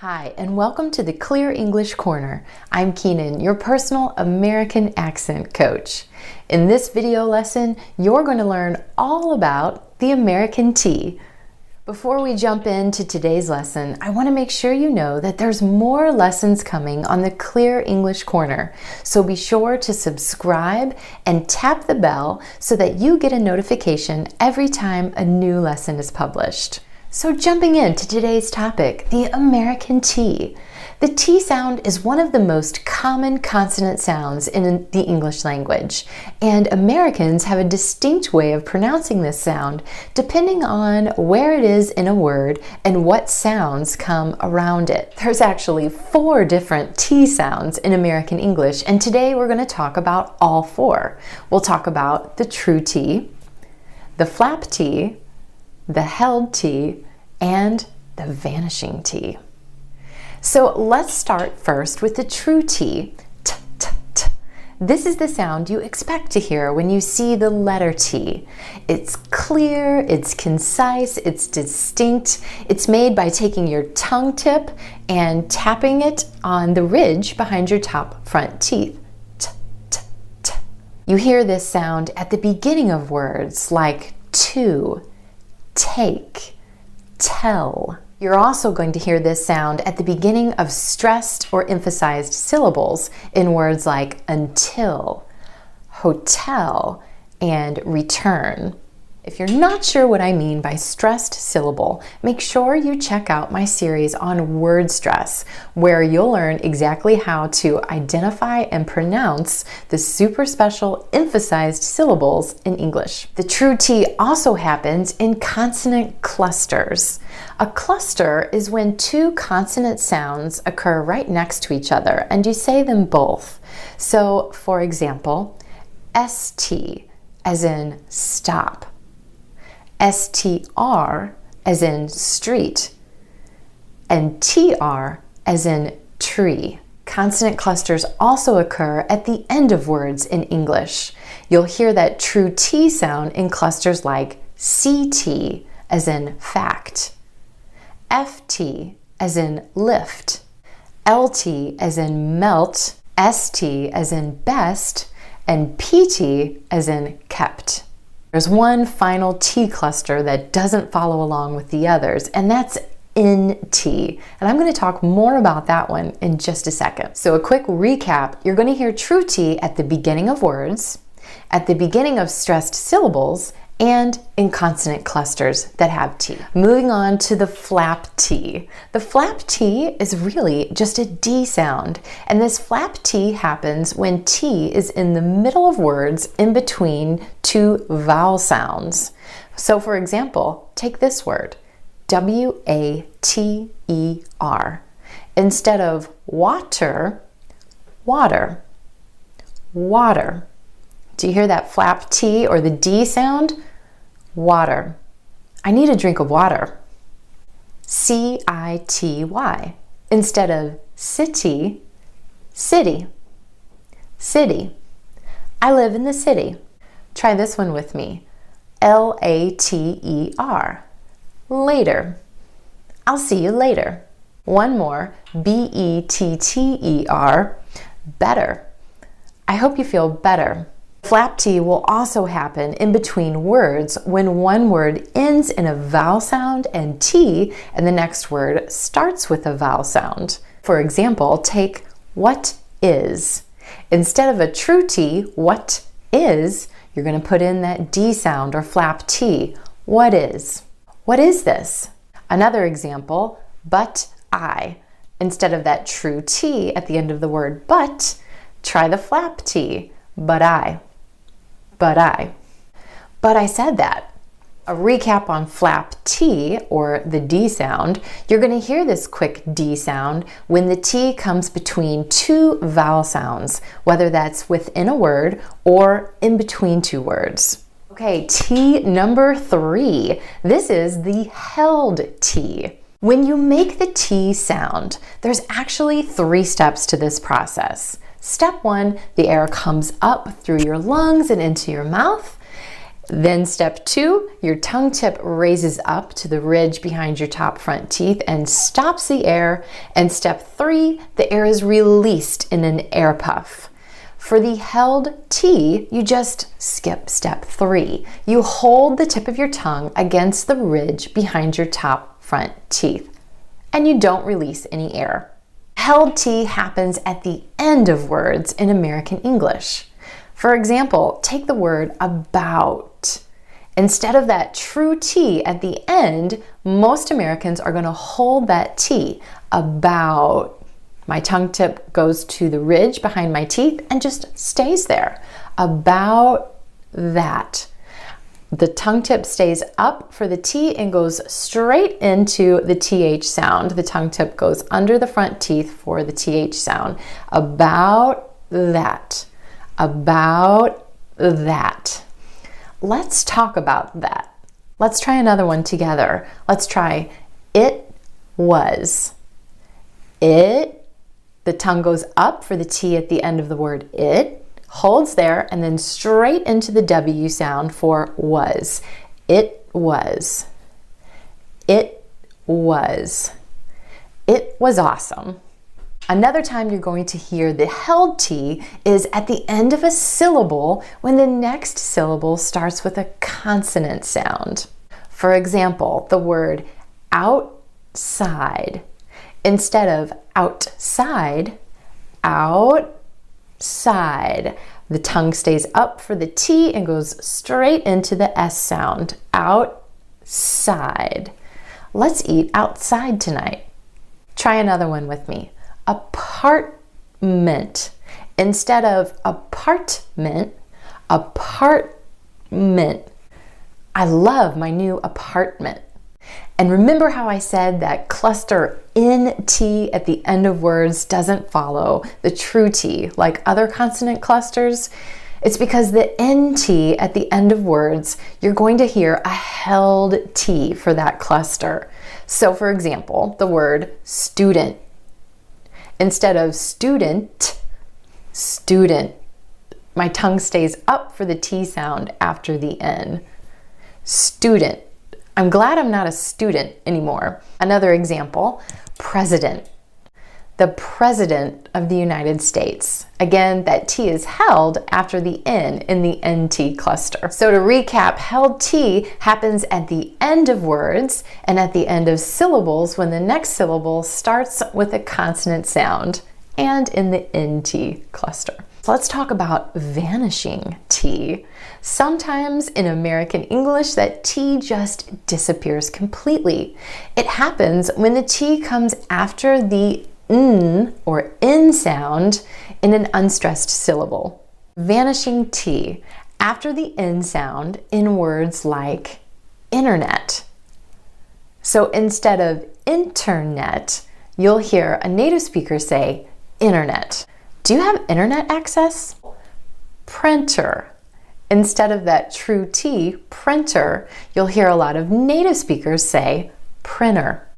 Hi, and welcome to the Clear English Corner. I'm Keenan, your personal American accent coach. In this video lesson, you're going to learn all about the American T. Before we jump into today's lesson, I want to make sure you know that there's more lessons coming on the Clear English Corner. So be sure to subscribe and tap the bell so that you get a notification every time a new lesson is published. So jumping into today's topic, the American T. The T sound is one of the most common consonant sounds in the English language, and Americans have a distinct way of pronouncing this sound depending on where it is in a word and what sounds come around it. There's actually 4 different T sounds in American English, and today we're going to talk about all 4. We'll talk about the true T, the flap T, the held T, and the vanishing T. So let's start first with the true T. T, t, t. This is the sound you expect to hear when you see the letter T. It's clear, it's concise, it's distinct. It's made by taking your tongue tip and tapping it on the ridge behind your top front teeth. T, t, t. You hear this sound at the beginning of words like to, take, tell. You're also going to hear this sound at the beginning of stressed or emphasized syllables in words like until, hotel, and return. If you're not sure what I mean by stressed syllable, make sure you check out my series on word stress, where you'll learn exactly how to identify and pronounce the super special emphasized syllables in English. The true T also happens in consonant clusters. A cluster is when 2 consonant sounds occur right next to each other and you say them both. So, for example, ST as in stop, STR as in street, and TR as in tree. Consonant clusters also occur at the end of words in English. You'll hear that true T sound in clusters like CT as in fact, FT as in lift, LT as in melt, ST as in best, and PT as in kept. There's one final T cluster that doesn't follow along with the others, and that's NT. And I'm going to talk more about that one in just a second. So a quick recap, you're going to hear true T at the beginning of words, at the beginning of stressed syllables, and in consonant clusters that have T. Moving on to the flap T. The flap T is really just a D sound, and this flap T happens when T is in the middle of words in between 2 vowel sounds. So for example, take this word, W-A-T-E-R. Instead of water, water, water. Do you hear that flap T or the D sound? Water. I need a drink of water. C-I-T-Y. Instead of city, city. City. I live in the city. Try this one with me. L-A-T-E-R. Later. I'll see you later. One more. B-E-T-T-E-R. Better. I hope you feel better. Flap T will also happen in between words when one word ends in a vowel sound and T and the next word starts with a vowel sound. For example, take what is. Instead of a true T, what is, you're going to put in that D sound or flap T. What is? What is this? Another example, but I. Instead of that true T at the end of the word but, try the flap T. But I. But I. But I said that. A recap on flap T, or the D sound, you're going to hear this quick D sound when the T comes between 2 vowel sounds, whether that's within a word or in between 2 words. Okay, T number 3. This is the held T. When you make the T sound, there's actually 3 steps to this process. Step 1, the air comes up through your lungs and into your mouth. Then step 2, your tongue tip raises up to the ridge behind your top front teeth and stops the air. And step 3, the air is released in an air puff. For the held T, you just skip step 3. You hold the tip of your tongue against the ridge behind your top front teeth, and you don't release any air. Held T happens at the end of words in American English. For example, take the word about. Instead of that true T at the end, most Americans are going to hold that T, about. My tongue tip goes to the ridge behind my teeth and just stays there. About that. The tongue tip stays up for the T and goes straight into the TH sound. The tongue tip goes under the front teeth for the TH sound. About that. About that. Let's talk about that. Let's try another one together. Let's try it was. It. The tongue goes up for the T at the end of the word it, holds there, and then straight into the W sound for was. It was. It was. It was awesome. Another time you're going to hear the held T is at the end of a syllable when the next syllable starts with a consonant sound. For example, the word outside. Instead of outside, outside. The tongue stays up for the T and goes straight into the S sound. Outside. Let's eat outside tonight. Try another one with me. Apartment. Instead of apartment, apartment. I love my new apartment. And remember how I said that cluster NT at the end of words doesn't follow the true T like other consonant clusters? It's because the NT at the end of words, you're going to hear a held T for that cluster. So for example, the word student. Instead of student, student. My tongue stays up for the T sound after the N. Student. I'm glad I'm not a student anymore. Another example, president. The President of the United States. Again, that T is held after the N in the NT cluster. So to recap, held T happens at the end of words and at the end of syllables when the next syllable starts with a consonant sound and in the NT cluster. So let's talk about vanishing T. Sometimes in American English, that T just disappears completely. It happens when the T comes after the N or N sound in an unstressed syllable. Vanishing T after the N sound in words like internet. So instead of internet, you'll hear a native speaker say internet. Do you have internet access? Printer. Instead of that true T, printer, you'll hear a lot of native speakers say printer.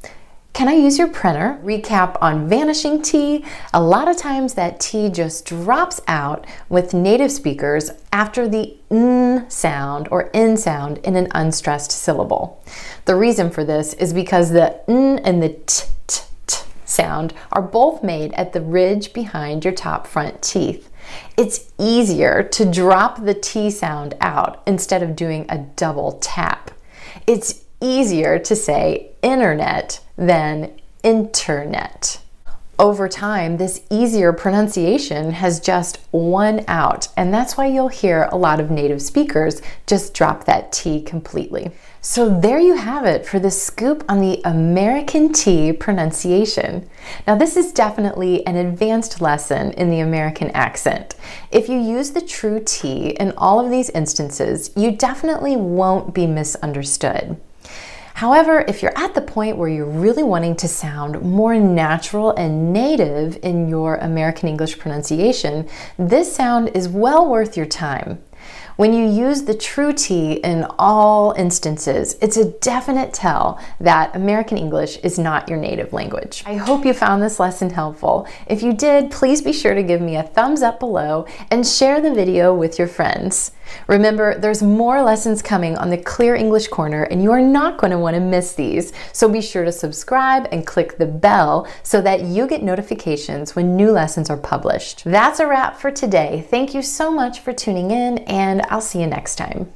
Can I use your printer? Recap on vanishing T. A lot of times that T just drops out with native speakers after the N sound or N sound in an unstressed syllable. The reason for this is because the N and the T sound are both made at the ridge behind your top front teeth. It's easier to drop the T sound out instead of doing a double tap. It's easier to say internet than internet. Over time, this easier pronunciation has just won out, and that's why you'll hear a lot of native speakers just drop that T completely. So there you have it for the scoop on the American T pronunciation. Now this is definitely an advanced lesson in the American accent. If you use the true T in all of these instances, you definitely won't be misunderstood. However, if you're at the point where you're really wanting to sound more natural and native in your American English pronunciation, this sound is well worth your time. When you use the true T in all instances, it's a definite tell that American English is not your native language. I hope you found this lesson helpful. If you did, please be sure to give me a thumbs up below and share the video with your friends. Remember, there's more lessons coming on the Clear English Corner, and you are not going to want to miss these. So be sure to subscribe and click the bell so that you get notifications when new lessons are published. That's a wrap for today. Thank you so much for tuning in, and I'll see you next time.